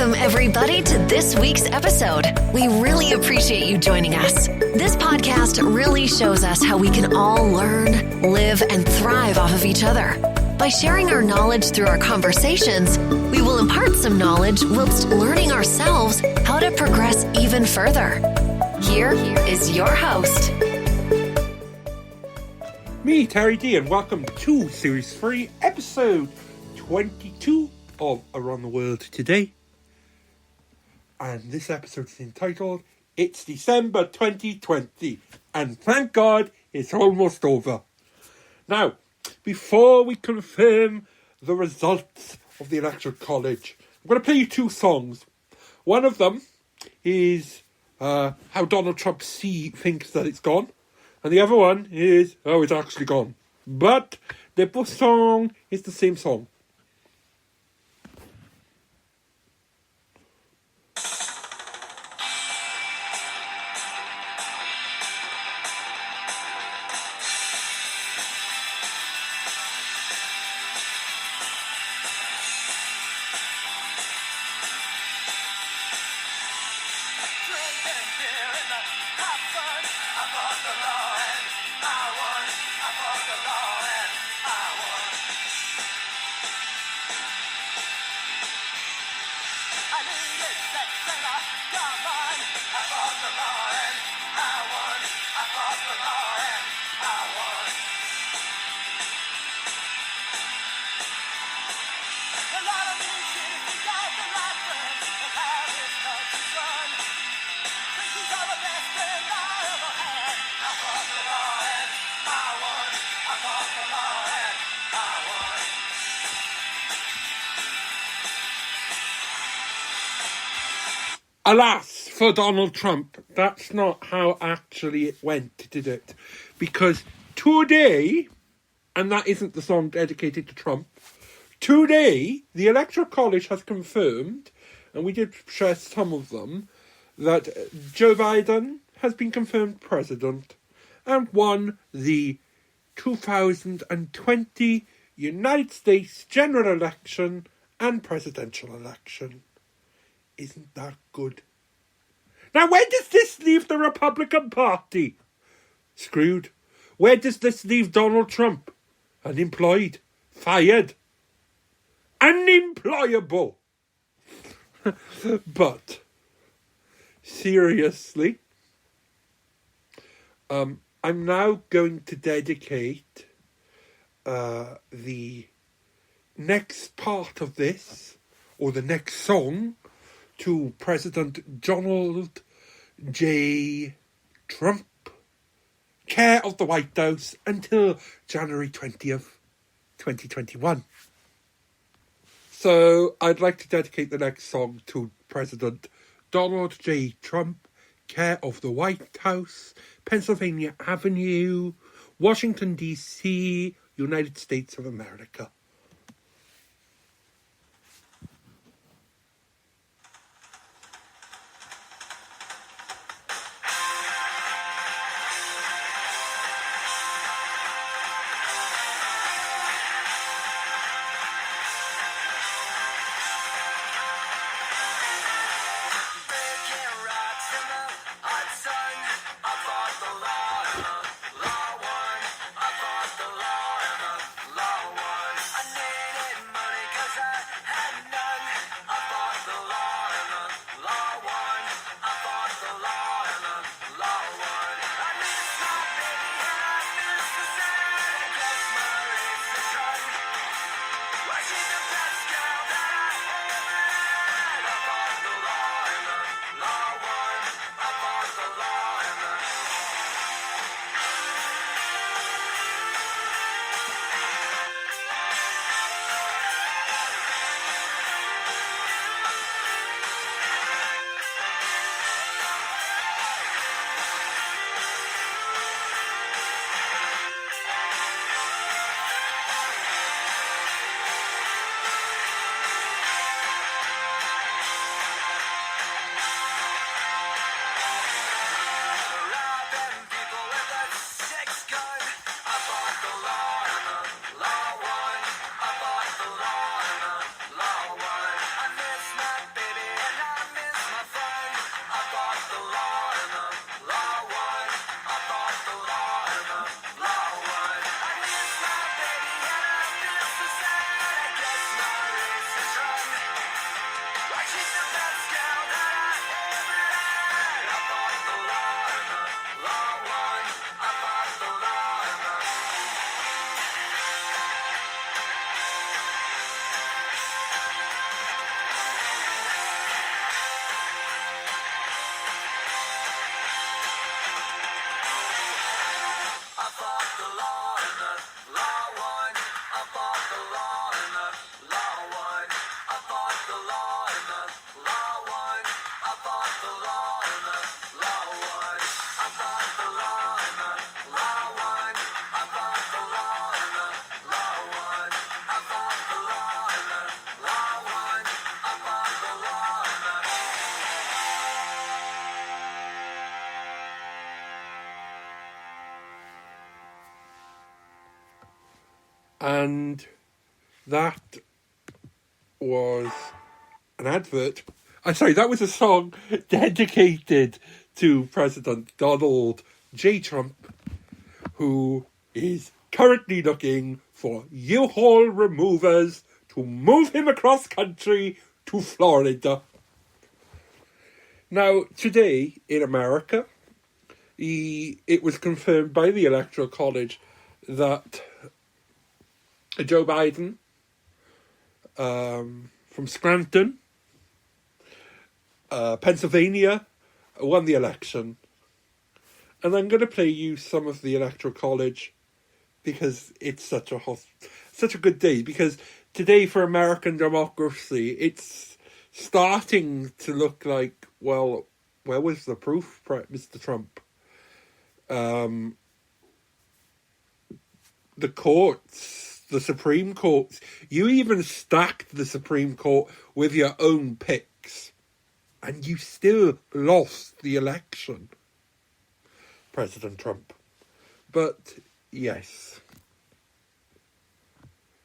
Welcome, everybody, to this week's episode. We really appreciate you joining us. This podcast really shows us how we can all learn, live, and thrive off of each other. By sharing our knowledge through our conversations, we will impart some knowledge whilst learning ourselves how to progress even further. Here is your host. Me, Terry D, and welcome to Series 3, Episode 22 of Around the World Today. And this episode is entitled, It's December 2020, and thank God it's almost over. Now, before we confirm the results of the Electoral College, I'm going to play you two songs. One of them is how Donald Trump thinks that it's gone. And the other one is, it's actually gone. But the both song is the same song. Alas, for Donald Trump, that's not how actually it went, did it? Because today, and that isn't the song dedicated to Trump, today the Electoral College has confirmed, and we did share some of them, that Joe Biden has been confirmed president and won the 2020 United States general election and presidential election. Isn't that good? Now, where does this leave the Republican Party? Screwed. Where does this leave Donald Trump? Unemployed. Fired. Unemployable. But, seriously, I'm now going to dedicate the next part of this, or the next song, to President Donald J. Trump, care of the White House until January 20th, 2021. So I'd like to dedicate the next song to President Donald J. Trump, care of the White House, Pennsylvania Avenue, Washington, D.C., United States of America. And that was an advert. That was a song dedicated to President Donald J. Trump, who is currently looking for U-Haul removers to move him across country to Florida. Now, today in America, it was confirmed by the Electoral College that Joe Biden from Scranton, Pennsylvania, won the election. And I'm going to play you some of the Electoral College because it's such a good day. Because today for American democracy, it's starting to look like, well, where was the proof, Mr. Trump? The courts, the Supreme Court, you even stacked the Supreme Court with your own picks, and you still lost the election, President Trump. But, yes.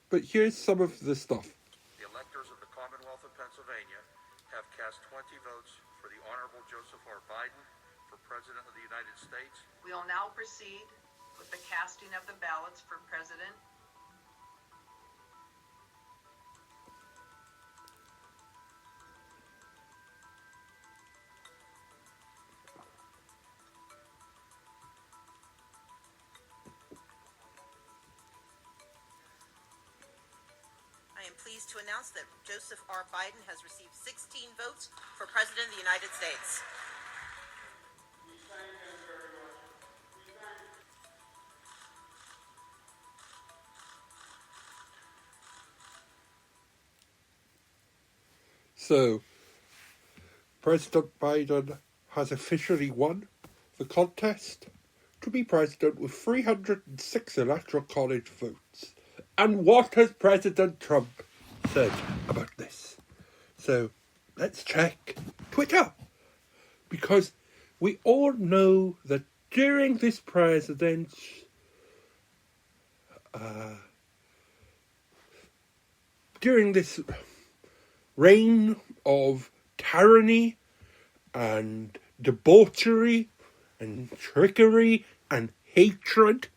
But here's some of the stuff. The electors of the Commonwealth of Pennsylvania have cast 20 votes for the Honorable Joseph R. Biden for President of the United States. We will now proceed with the casting of the ballots for President. I am pleased to announce that Joseph R. Biden has received 16 votes for President of the United States. So, President Biden has officially won the contest to be president with 306 Electoral College votes. And what has President Trump said about this? So, let's check Twitter. Because we all know that during this during this reign of tyranny and debauchery and trickery and hatred.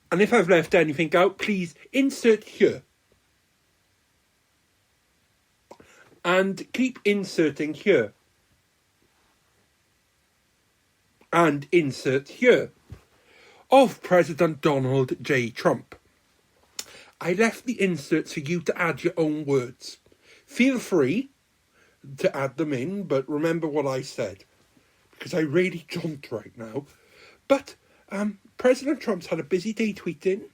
And if I've left anything out, please insert here. And keep inserting here. And insert here. Of President Donald J. Trump. I left the inserts for you to add your own words. Feel free to add them in, but remember what I said, because I really jumped right now. But President Trump's had a busy day tweeting.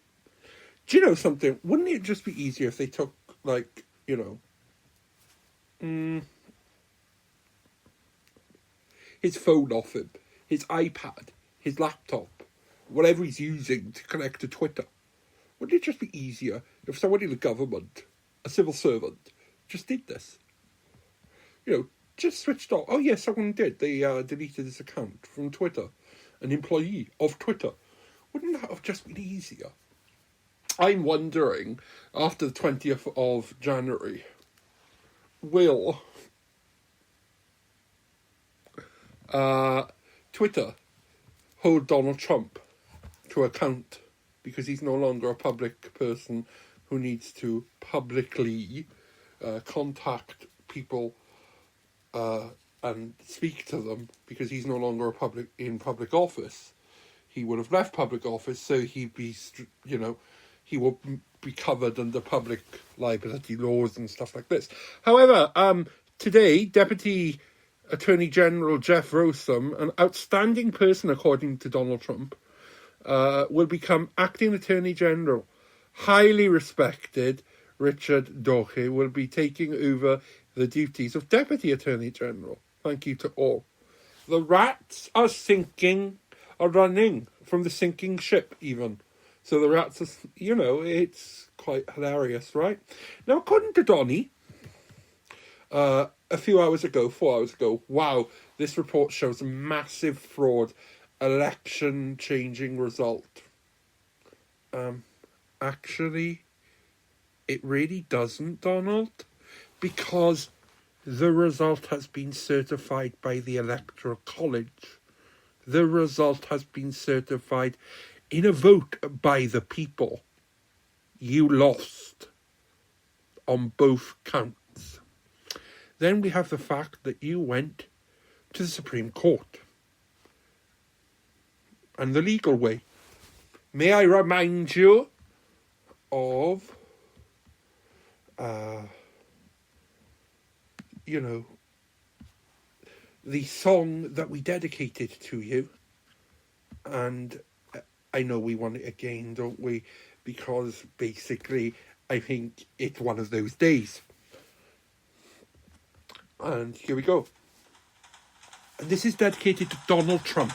Do you know something? Wouldn't it just be easier if they took, his phone off him, his iPad, his laptop, whatever he's using to connect to Twitter? Wouldn't it just be easier if someone in the government, a civil servant, just did this? Just switched off. Oh, yes, someone did. They deleted his account from Twitter. An employee of Twitter. Wouldn't that have just been easier? I'm wondering, after the 20th of January, will Twitter hold Donald Trump to account, because he's no longer a public person who needs to publicly contact people and speak to them, because he's no longer in public office. He would have left public office, so he will be covered under public liability laws and stuff like this. However, today, Deputy Attorney General Jeff Rossum, an outstanding person according to Donald Trump, will become acting Attorney General. Highly respected Richard Dohe will be taking over the duties of Deputy Attorney General. Thank you to all. The rats are running from the sinking ship even. So the rats are, it's quite hilarious, right? Now, according to Donny, a few hours ago, 4 hours ago, wow, this report shows a massive fraud, election-changing result. Actually, it really doesn't, Donald, because the result has been certified by the Electoral College. The result has been certified in a vote by the people. You lost on both counts. Then we have the fact that you went to the Supreme Court and the legal way. May I remind you of, the song that we dedicated to you. And I know we want it again, don't we? Because basically, I think it's one of those days. And here we go. And this is dedicated to Donald Trump.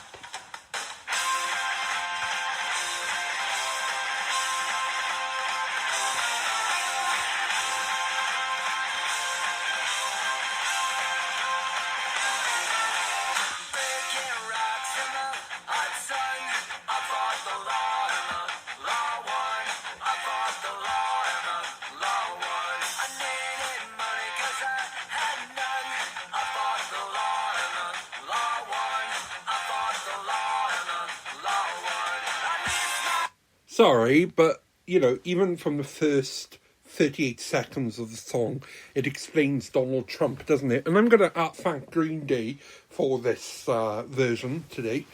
Sorry, but, even from the first 38 seconds of the song, it explains Donald Trump, doesn't it? And I'm going to thank Green Day for this version today.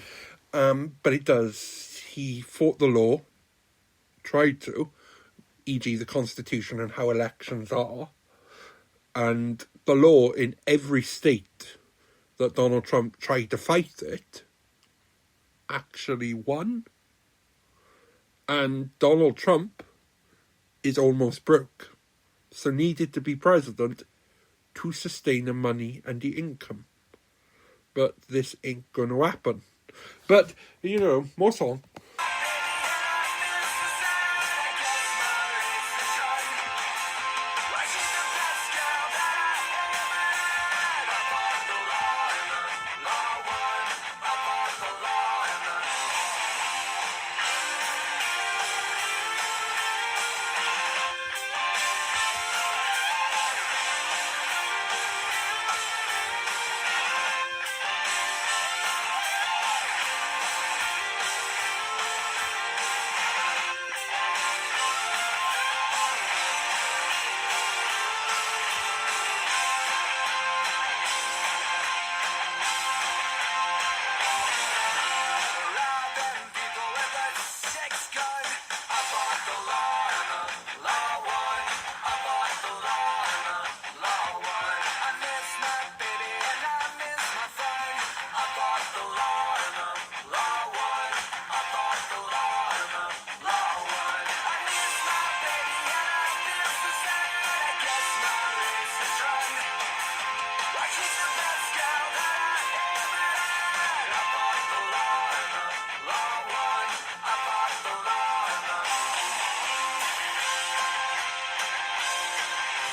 But it does. He fought the law, tried to, e.g. the Constitution and how elections are. And the law in every state that Donald Trump tried to fight it actually won. And Donald Trump is almost broke, so needed to be president to sustain the money and the income. But this ain't going to happen. But, more song.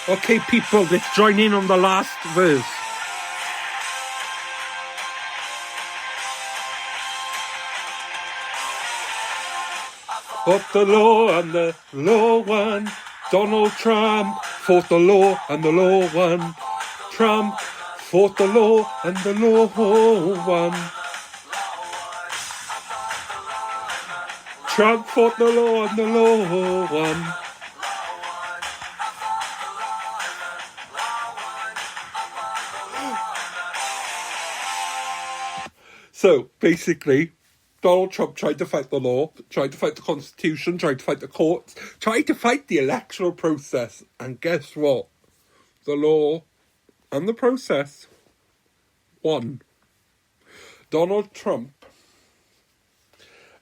Okay, people, let's join in on the last verse. Fought the law and the law won. Donald Trump fought the law and the law won. Trump fought the law and the law won. Trump fought the law and the law won. So, basically, Donald Trump tried to fight the law, tried to fight the Constitution, tried to fight the courts, tried to fight the electoral process. And guess what? The law and the process won. Donald Trump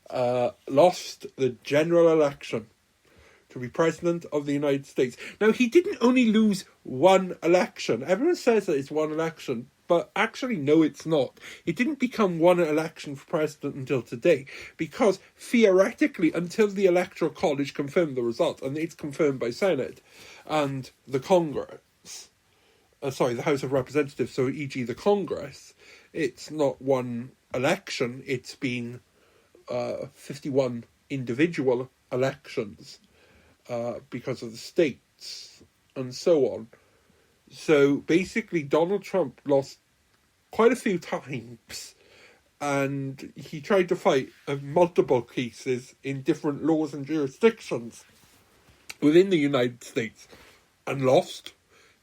lost the general election to be president of the United States. Now, he didn't only lose one election. Everyone says that it's one election, but actually, no, it's not. It didn't become one election for president until today, because theoretically, until the Electoral College confirmed the result, and it's confirmed by Senate and the Congress, the House of Representatives, so e.g. the Congress, it's not one election, it's been 51 individual elections because of the states and so on. So basically Donald Trump lost quite a few times, and he tried to fight multiple cases in different laws and jurisdictions within the United States and lost.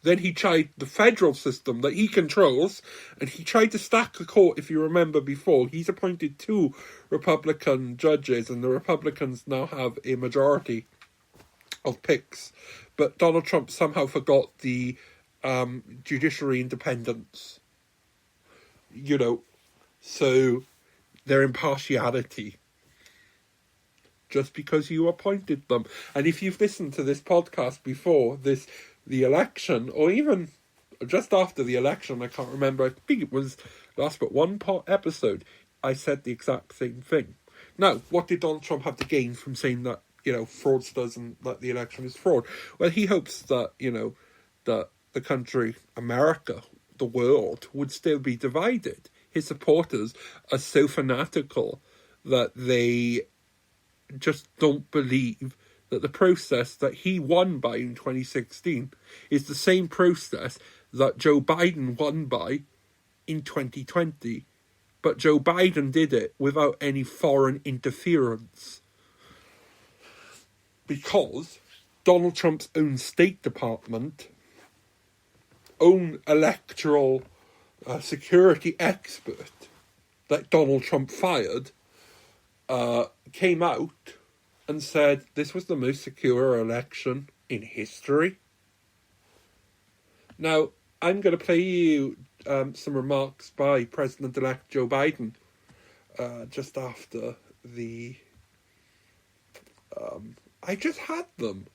Then he tried the federal system that he controls, and he tried to stack the court. If you remember before, he's appointed 2 Republican judges, and the Republicans now have a majority of picks. But Donald Trump somehow forgot the judiciary independence, so their impartiality, just because you appointed them. And if you've listened to this podcast before, the election, or even just after the election, I can't remember, I think it was last but one episode, I said the exact same thing. Now, what did Donald Trump have to gain from saying that, fraudsters and that the election is fraud? Well, he hopes that, that the country, America, the world, would still be divided. His supporters are so fanatical that they just don't believe that the process that he won by in 2016 is the same process that Joe Biden won by in 2020. But Joe Biden did it without any foreign interference, because Donald Trump's own State Department, own electoral security expert that Donald Trump fired, came out and said this was the most secure election in history. Now, I'm going to play you some remarks by President-elect Joe Biden just after the... I just had them.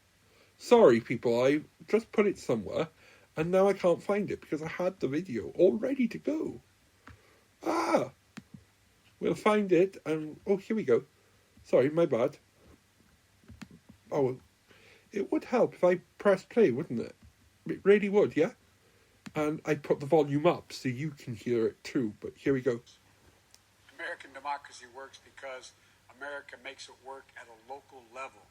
Sorry, people, I just put it somewhere, and now I can't find it because I had the video all ready to go. We'll find it, and... Oh, here we go. Sorry, my bad. Oh, it would help if I press play, wouldn't it? It really would, yeah? And I put the volume up so you can hear it too, but here we go. American democracy works because America makes it work at a local level.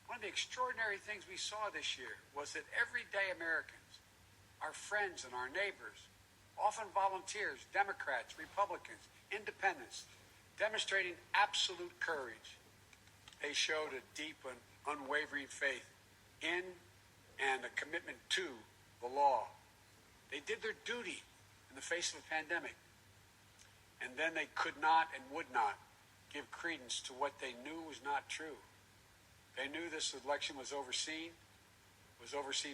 One of the extraordinary things we saw this year was that everyday Americans, our friends and our neighbors, often volunteers, Democrats, Republicans, independents, demonstrating absolute courage. They showed a deep and unwavering faith in and a commitment to the law. They did their duty in the face of a pandemic. And then they could not and would not give credence to what they knew was not true. They knew this election was overseen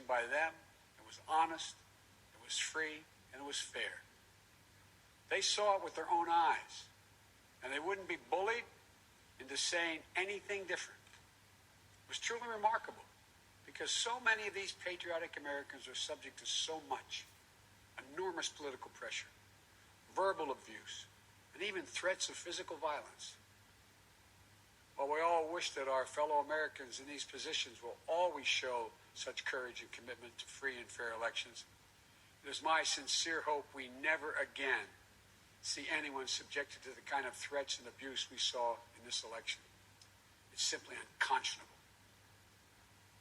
by them, it was honest, it was free, and it was fair. They saw it with their own eyes, and they wouldn't be bullied into saying anything different. It was truly remarkable, because so many of these patriotic Americans are subject to so much enormous political pressure, verbal abuse, and even threats of physical violence. While we all wish that our fellow Americans in these positions will always show such courage and commitment to free and fair elections, it is my sincere hope we never again see anyone subjected to the kind of threats and abuse we saw in this election. It's simply unconscionable.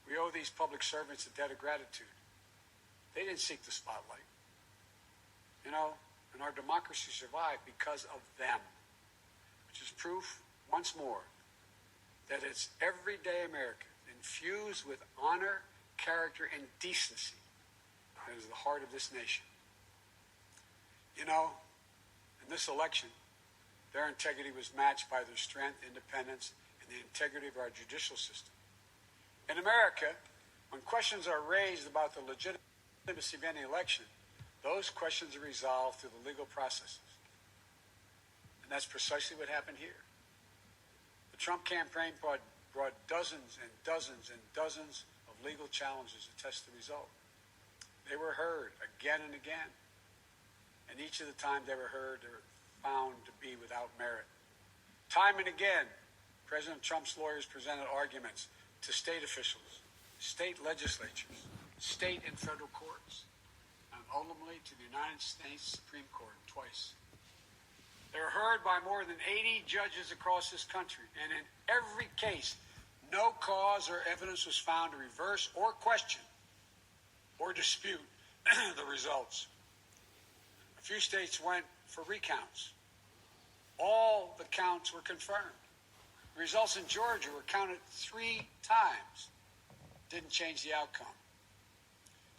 We owe these public servants a debt of gratitude. They didn't seek the spotlight. And our democracy survived because of them, which is proof, once more, that it's everyday America, infused with honor, character, and decency, that is the heart of this nation. In this election, their integrity was matched by their strength, independence, and the integrity of our judicial system. In America, when questions are raised about the legitimacy of any election, those questions are resolved through the legal processes. And that's precisely what happened here. The Trump campaign brought dozens and dozens and dozens of legal challenges to test the result. They were heard again and again. And each of the time they were heard, they were found to be without merit. Time and again, President Trump's lawyers presented arguments to state officials, state legislatures, state and federal courts, and ultimately to the United States Supreme Court twice. They were heard by more than 80 judges across this country, and in every case, no cause or evidence was found to reverse or question or dispute the results. A few states went for recounts. All the counts were confirmed. The results in Georgia were counted 3 times. Didn't change the outcome.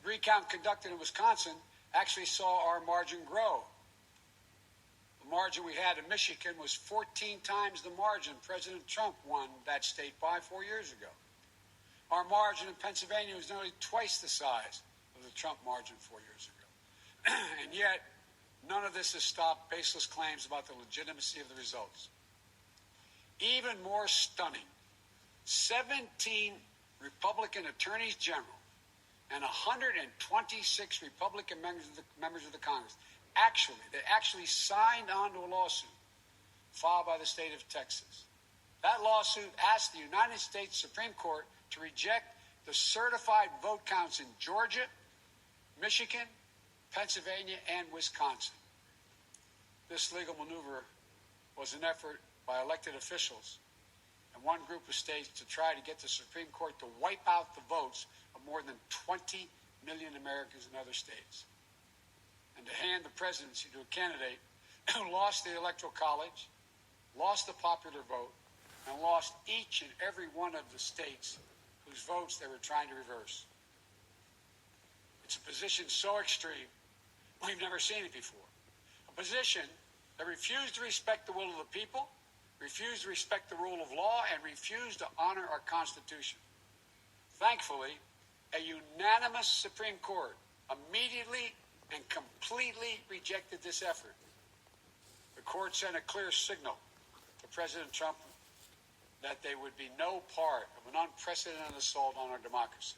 The recount conducted in Wisconsin actually saw our margin grow. The margin we had in Michigan was 14 times the margin President Trump won that state by 4 years ago. Our margin in Pennsylvania was nearly twice the size of the Trump margin 4 years ago. And yet, none of this has stopped baseless claims about the legitimacy of the results. Even more stunning, 17 Republican attorneys general and 126 Republican members of the Congress actually signed on to a lawsuit filed by the state of Texas. That lawsuit asked the United States Supreme Court to reject the certified vote counts in Georgia, Michigan, Pennsylvania, and Wisconsin. This legal maneuver was an effort by elected officials and one group of states to try to get the Supreme Court to wipe out the votes of more than 20 million Americans in other states, and to hand the presidency to a candidate who lost the Electoral College, lost the popular vote, and lost each and every one of the states whose votes they were trying to reverse. It's a position so extreme, we've never seen it before. A position that refused to respect the will of the people, refused to respect the rule of law, and refused to honor our Constitution. Thankfully, a unanimous Supreme Court immediately and completely rejected this effort. The court sent a clear signal to President Trump that they would be no part of an unprecedented assault on our democracy.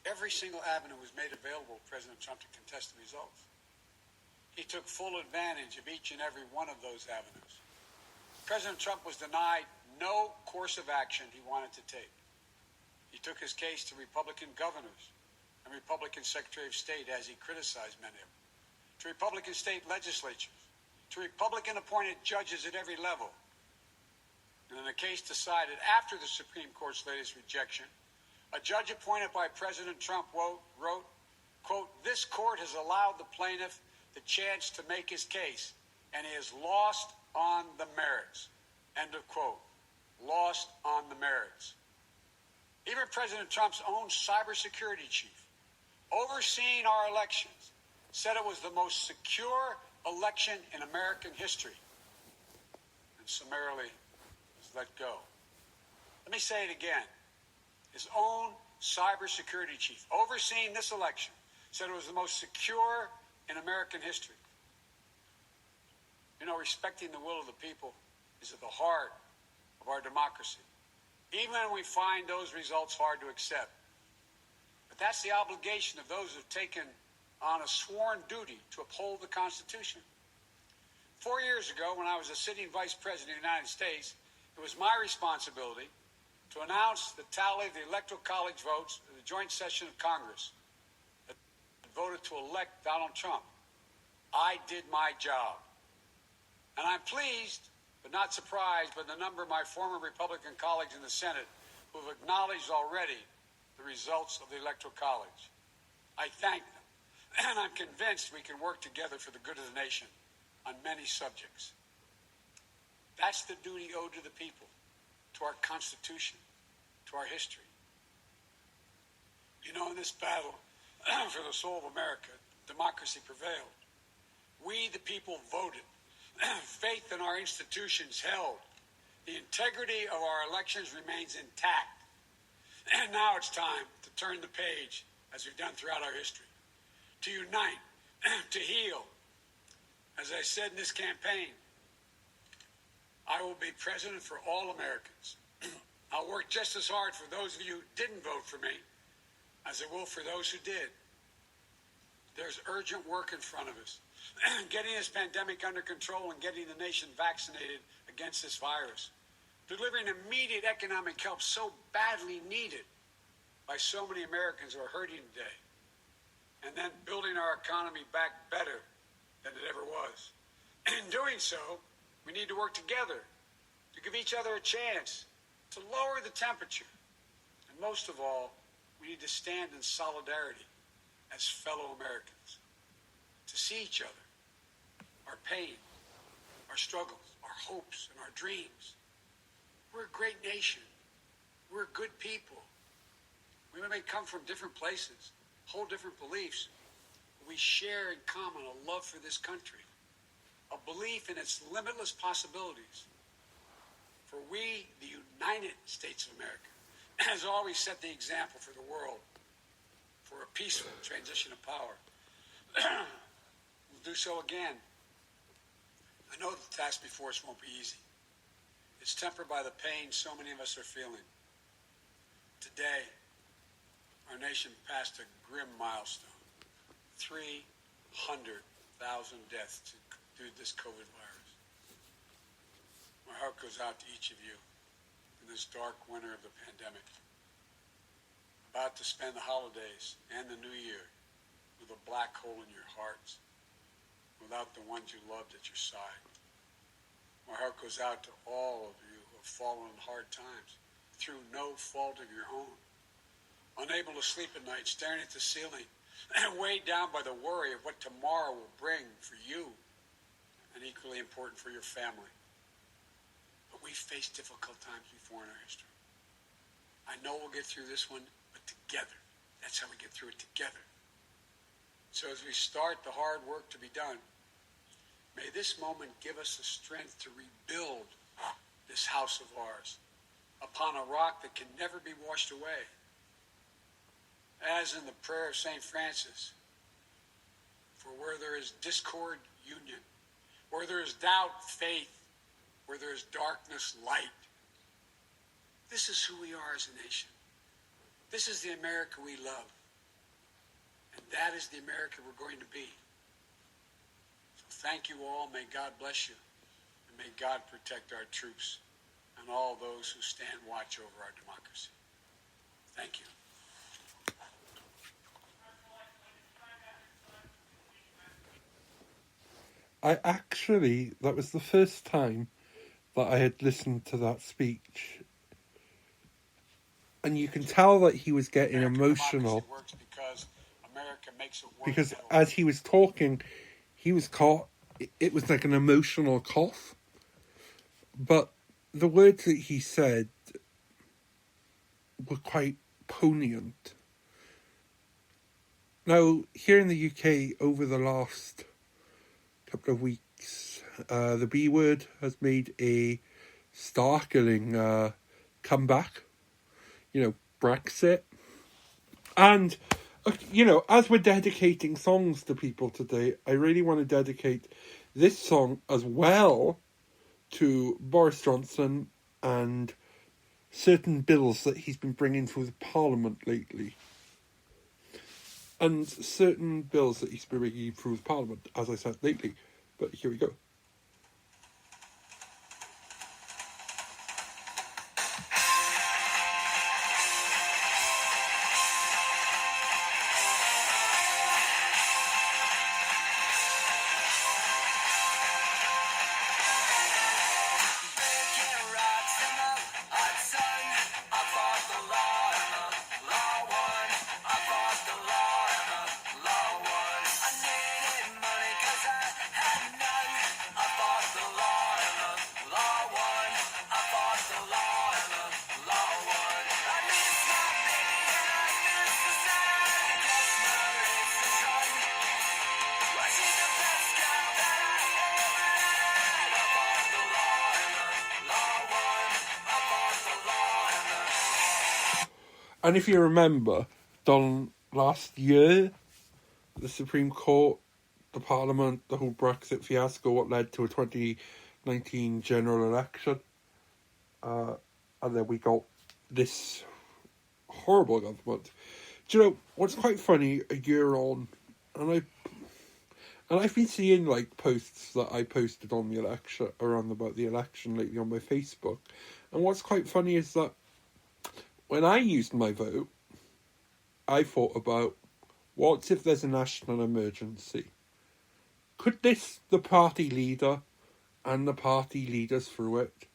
Every single avenue was made available to President Trump to contest the results. He took full advantage of each and every one of those avenues. President Trump was denied no course of action he wanted to take. He took his case to Republican governors and Republican Secretary of State, as he criticized many of them, to Republican state legislatures, to Republican-appointed judges at every level. And in a case decided after the Supreme Court's latest rejection, a judge appointed by President Trump wrote, quote, "This court has allowed the plaintiff the chance to make his case, and he has lost on the merits." End of quote. Lost on the merits. Even President Trump's own cybersecurity chief, overseeing our elections, said it was the most secure election in American history, and summarily was let go. Let me say it again. His own cybersecurity chief, overseeing this election, said it was the most secure in American history. You know, respecting the will of the people is at the heart of our democracy, even when we find those results hard to accept. But that's the obligation of those who have taken on a sworn duty to uphold the Constitution. 4 years ago, when I was a sitting vice president of the United States, it was my responsibility to announce the tally of the Electoral College votes in the joint session of Congress that voted to elect Donald Trump. I did my job. And I'm pleased, but not surprised, by the number of my former Republican colleagues in the Senate who have acknowledged already the results of the Electoral College. I thank them, and I'm convinced we can work together for the good of the nation on many subjects. That's the duty owed to the people, to our Constitution, to our history. You know, in this battle for the soul of America, democracy prevailed. We, the people, voted. Faith in our institutions held. The integrity of our elections remains intact. And now it's time to turn the page, as we've done throughout our history, to unite, to heal. As I said in this campaign, I will be president for all Americans. I'll work just as hard for those of you who didn't vote for me as I will for those who did. There's urgent work in front of us. Getting this pandemic under control and getting the nation vaccinated against this virus. Delivering immediate economic help so badly needed by so many Americans who are hurting today. And then building our economy back better than it ever was. In doing so, we need to work together to give each other a chance to lower the temperature. And most of all, we need to stand in solidarity as fellow Americans, to see each other, our pain, our struggles, our hopes, and our dreams. We're a great nation. We're good people. We may come from different places, hold different beliefs, but we share in common a love for this country, a belief in its limitless possibilities. For we, the United States of America, has always set the example for the world for a peaceful transition of power. We'll do so again. I know the task before us won't be easy. It's tempered by the pain so many of us are feeling. Today, our nation passed a grim milestone. 300,000 deaths due to this COVID virus. My heart goes out to each of you in this dark winter of the pandemic. About to spend the holidays and the new year with a black hole in your hearts, without the ones you loved at your side. My heart goes out to all of you who have fallen in hard times through no fault of your own, unable to sleep at night, staring at the ceiling, and weighed down by the worry of what tomorrow will bring for you, and equally important for your family. But we faced difficult times before in our history. I know we'll get through this one, but together. That's how we get through it, together. So as we start the hard work to be done, may this moment give us the strength to rebuild this house of ours upon a rock that can never be washed away. As in the prayer of St. Francis, for where there is discord, union. Where there is doubt, faith. Where there is darkness, light. This is who we are as a nation. This is the America we love. And that is the America we're going to be. So thank you all. May God bless you. And may God protect our troops and all those who stand watch over our democracy. Thank you. That was the first time that I had listened to that speech. And you can tell that he was getting emotional. Because as he was talking, he was caught. It was like an emotional cough. But the words that he said were quite poignant. Now, here in the UK, over the last couple of weeks, the B word has made a startling comeback. Brexit. And, as we're dedicating songs to people today, I really want to dedicate this song as well to Boris Johnson and certain bills that he's been bringing through the Parliament lately. And certain bills that he's been bringing through the Parliament, as I said, lately. But here we go. And if you remember, Don, last year, the Supreme Court, the Parliament, the whole Brexit fiasco, what led to a 2019 general election, and then we got this horrible government. Do you know, what's quite funny, a year on, and I've been seeing, posts that I posted on the election, around about the election lately on my Facebook, and what's quite funny is that when I used my vote, I thought about, what if there's a national emergency? Could the party leader and the party leaders through it,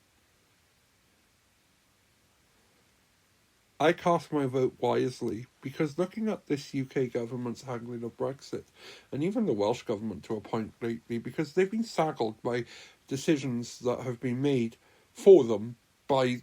I cast my vote wisely because looking at this UK government's handling of Brexit, and even the Welsh government to a point lately, because they've been saddled by decisions that have been made for them by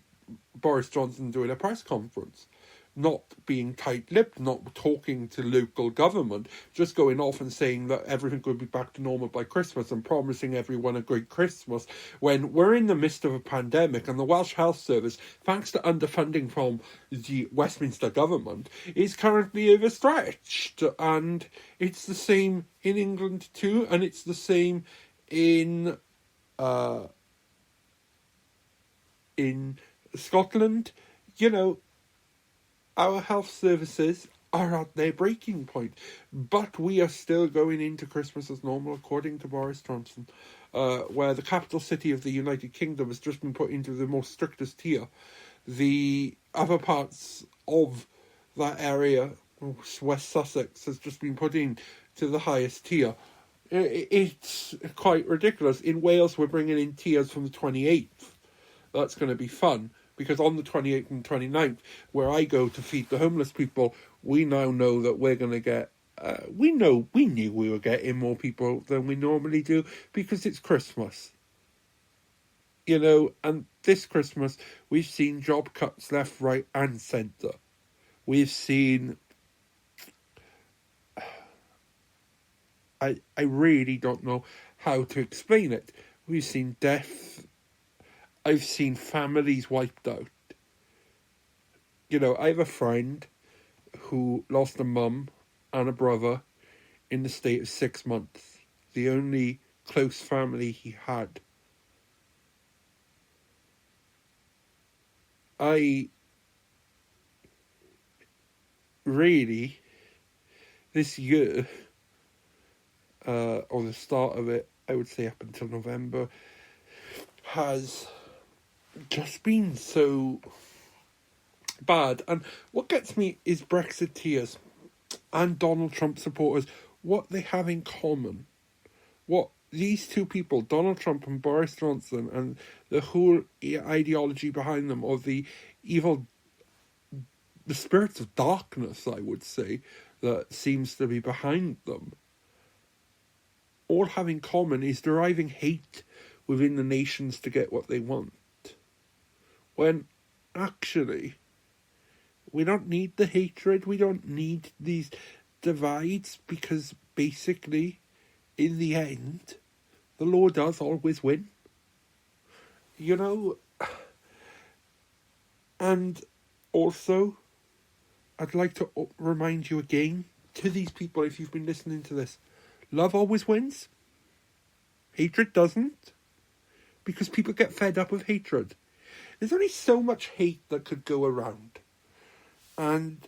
Boris Johnson doing a press conference, not being tight-lipped, not talking to local government, just going off and saying that everything could be back to normal by Christmas and promising everyone a great Christmas, when we're in the midst of a pandemic and the Welsh Health Service, thanks to underfunding from the Westminster government, is currently overstretched. And it's the same in England too, and it's the same in Scotland. You know, our health services are at their breaking point, but we are still going into Christmas as normal, according to Boris Johnson, where the capital city of the United Kingdom has just been put into the most strictest tier. The other parts of that area, West Sussex, has just been put into the highest tier. It's quite ridiculous. In Wales, we're bringing in tiers from the 28th. That's going to be fun, because on the 28th and 29th, where I go to feed the homeless people, we now know that we're going to get... we knew we were getting more people than we normally do, because it's Christmas. You know, and this Christmas, we've seen job cuts left, right and centre. We've seen... I really don't know how to explain it. We've seen death. I've seen families wiped out. You know, I have a friend who lost a mum and a brother in the state of 6 months. The only close family he had. I really, this year, or the start of it, I would say up until November, has just been so bad. And what gets me is Brexiteers and Donald Trump supporters, what they have in common. What these two people, Donald Trump and Boris Johnson, and the whole ideology behind them, or the spirits of darkness, I would say, that seems to be behind them, all have in common is deriving hate within the nations to get what they want. When actually, we don't need the hatred, we don't need these divides, because basically, in the end, the law does always win. You know, and also, I'd like to remind you again, to these people, if you've been listening to this, love always wins. Hatred doesn't. Because people get fed up with hatred. There's only so much hate that could go around. And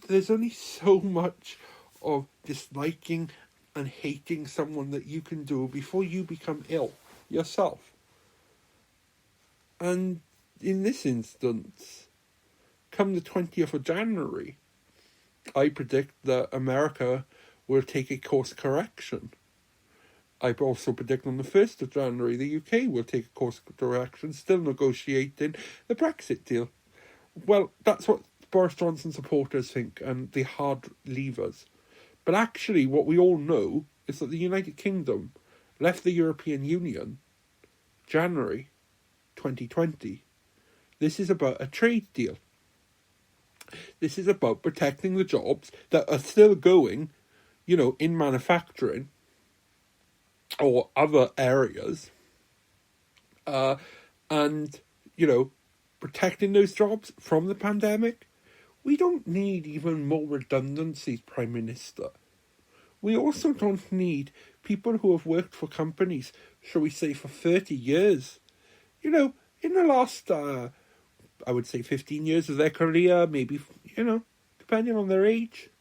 there's only so much of disliking and hating someone that you can do before you become ill yourself. And in this instance, come the 20th of January, I predict that America will take a course correction. I also predict on the 1st of January, the UK will take a course correction, still negotiating the Brexit deal. Well, that's what Boris Johnson supporters think, and the hard levers. But actually, what we all know is that the United Kingdom left the European Union January 2020. This is about a trade deal. This is about protecting the jobs that are still going, you know, in manufacturing or other areas, and, you know, protecting those jobs from the pandemic. We don't need even more redundancies, Prime Minister. We also don't need people who have worked for companies, shall we say, for 30 years. You know, in the last, I would say 15 years of their career, maybe, you know, depending on their age.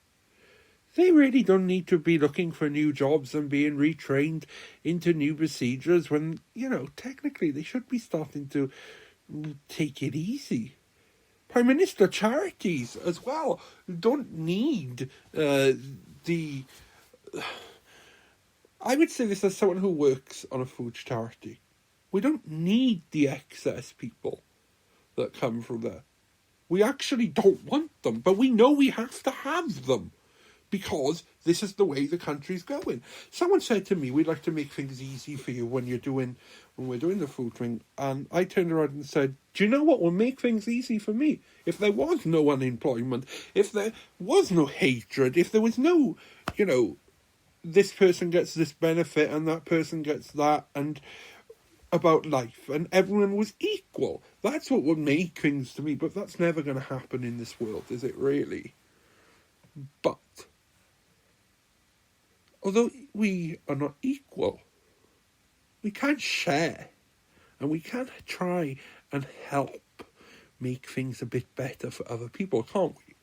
They really don't need to be looking for new jobs and being retrained into new procedures when, you know, technically they should be starting to take it easy. Prime Minister, charities as well don't need I would say this as someone who works on a food charity. We don't need the excess people that come from there. We actually don't want them, but we know we have to have them because this is the way the country's going. Someone said to me, we'd like to make things easy for you when we're doing the food thing. And I turned around and said, do you know what will make things easy for me? If there was no unemployment, if there was no hatred, if there was no, this person gets this benefit and that person gets that, and about life, and everyone was equal. That's what would make things to me, but that's never going to happen in this world, is it really? But although we are not equal, we can share, and we can try and help make things a bit better for other people, can't we?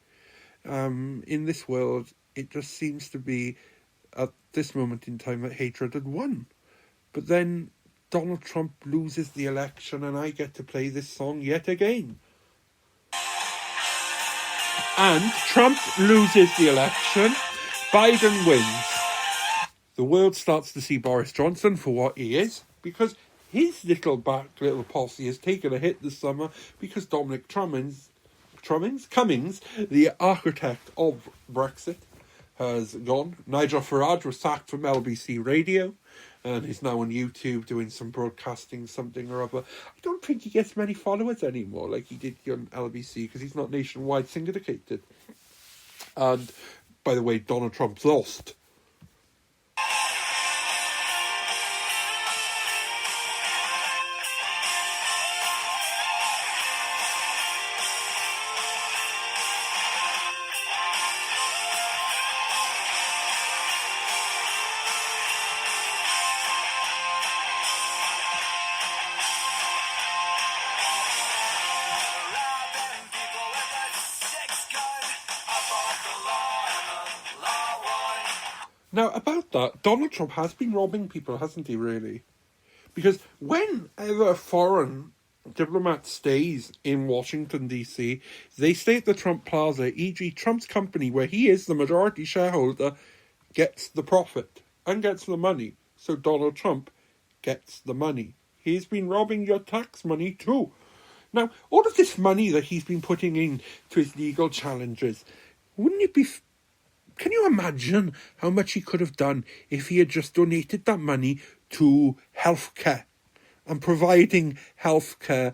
In this world, it just seems to be, at this moment in time, that hatred had won. But then Donald Trump loses the election and I get to play this song yet again. And Trump loses the election, Biden wins. The world starts to see Boris Johnson for what he is, because his little posse has taken a hit this summer because Dominic Cummings, the architect of Brexit, has gone. Nigel Farage was sacked from LBC Radio and he's now on YouTube doing some broadcasting something or other. I don't think he gets many followers anymore like he did on LBC because he's not nationwide syndicated. And, by the way, Donald Trump's lost. Now, about that, Donald Trump has been robbing people, hasn't he, really? Because whenever a foreign diplomat stays in Washington, D.C., they stay at the Trump Plaza, e.g. Trump's company, where he is the majority shareholder, gets the profit and gets the money. So Donald Trump gets the money. He's been robbing your tax money too. Now, all of this money that he's been putting in to his legal challenges, wouldn't it be... Can you imagine how much he could have done if he had just donated that money to healthcare and providing healthcare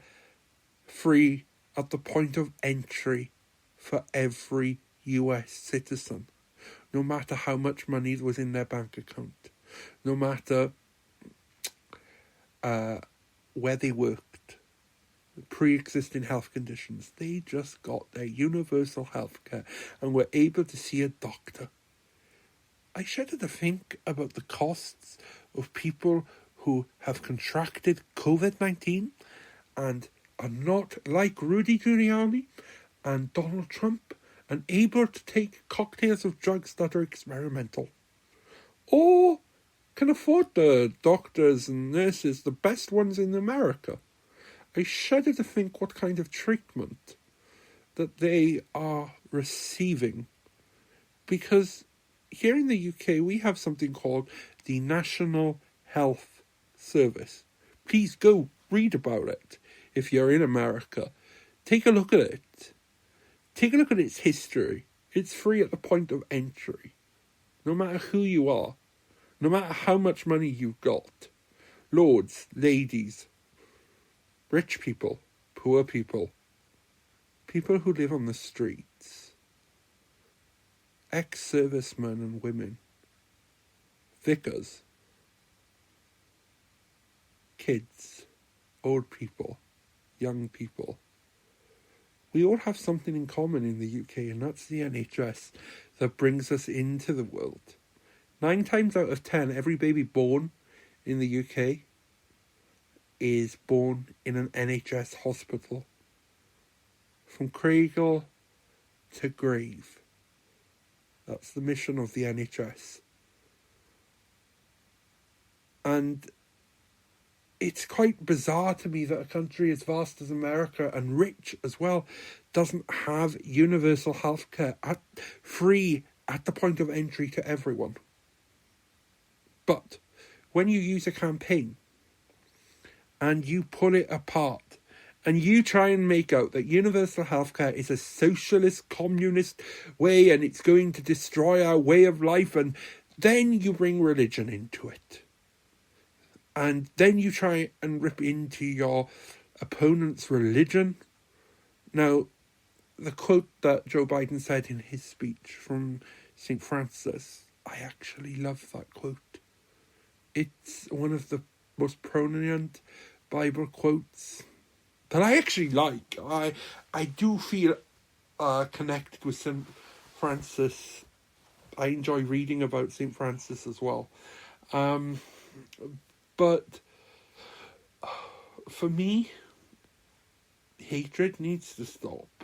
free at the point of entry for every US citizen, no matter how much money was in their bank account, no matter where they worked, pre-existing health conditions. They just got their universal health care and were able to see a doctor. I shudder to think about the costs of people who have contracted COVID-19 and are not like Rudy Giuliani and Donald Trump and able to take cocktails of drugs that are experimental, or can afford the doctors and nurses, the best ones in America. I shudder to think what kind of treatment that they are receiving, because here in the UK we have something called the National Health Service. Please go read about it if you're in America. Take a look at it. Take a look at its history. It's free at the point of entry, no matter who you are, no matter how much money you've got. Lords, ladies, rich people, poor people, people who live on the streets, ex-servicemen and women, vicars, kids, old people, young people. We all have something in common in the UK, and that's the NHS that brings us into the world. 9 times out of 10, every baby born in the UK is born in an NHS hospital, from cradle to grave. That's the mission of the NHS. And it's quite bizarre to me that a country as vast as America, and rich as well, doesn't have universal healthcare free at the point of entry to everyone. But when you use a campaign and you pull it apart and you try and make out that universal healthcare is a socialist, communist way and it's going to destroy our way of life, and then you bring religion into it. And then you try and rip into your opponent's religion. Now, the quote that Joe Biden said in his speech from St. Francis, I actually love that quote. It's one of the most prominent Bible quotes that I actually like. I do feel connected with St. Francis. I enjoy reading about St. Francis as well. But for me, hatred needs to stop.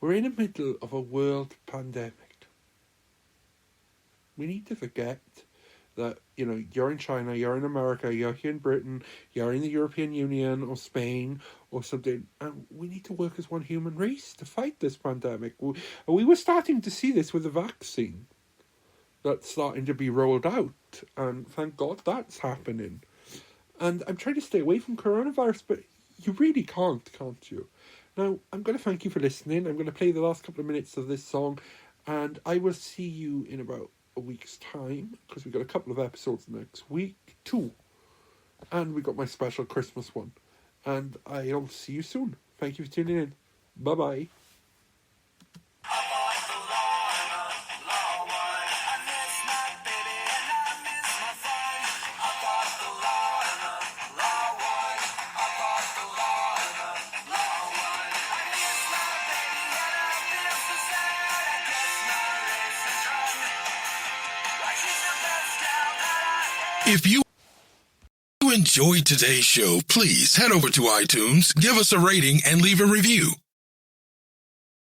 We're in the middle of a world pandemic. We need to forget that, you're in China, you're in America, you're here in Britain, you're in the European Union or Spain or something, and we need to work as one human race to fight this pandemic. We were starting to see this with the vaccine that's starting to be rolled out, and thank God that's happening. And I'm trying to stay away from coronavirus, but you really can't you? Now, I'm going to thank you for listening. I'm going to play the last couple of minutes of this song, and I will see you in about a week's time, because we've got a couple of episodes next week, 2, and we got my special Christmas one, and I'll see you soon. Thank you for tuning in. Bye-bye. If you enjoyed today's show, please head over to iTunes, give us a rating, and leave a review.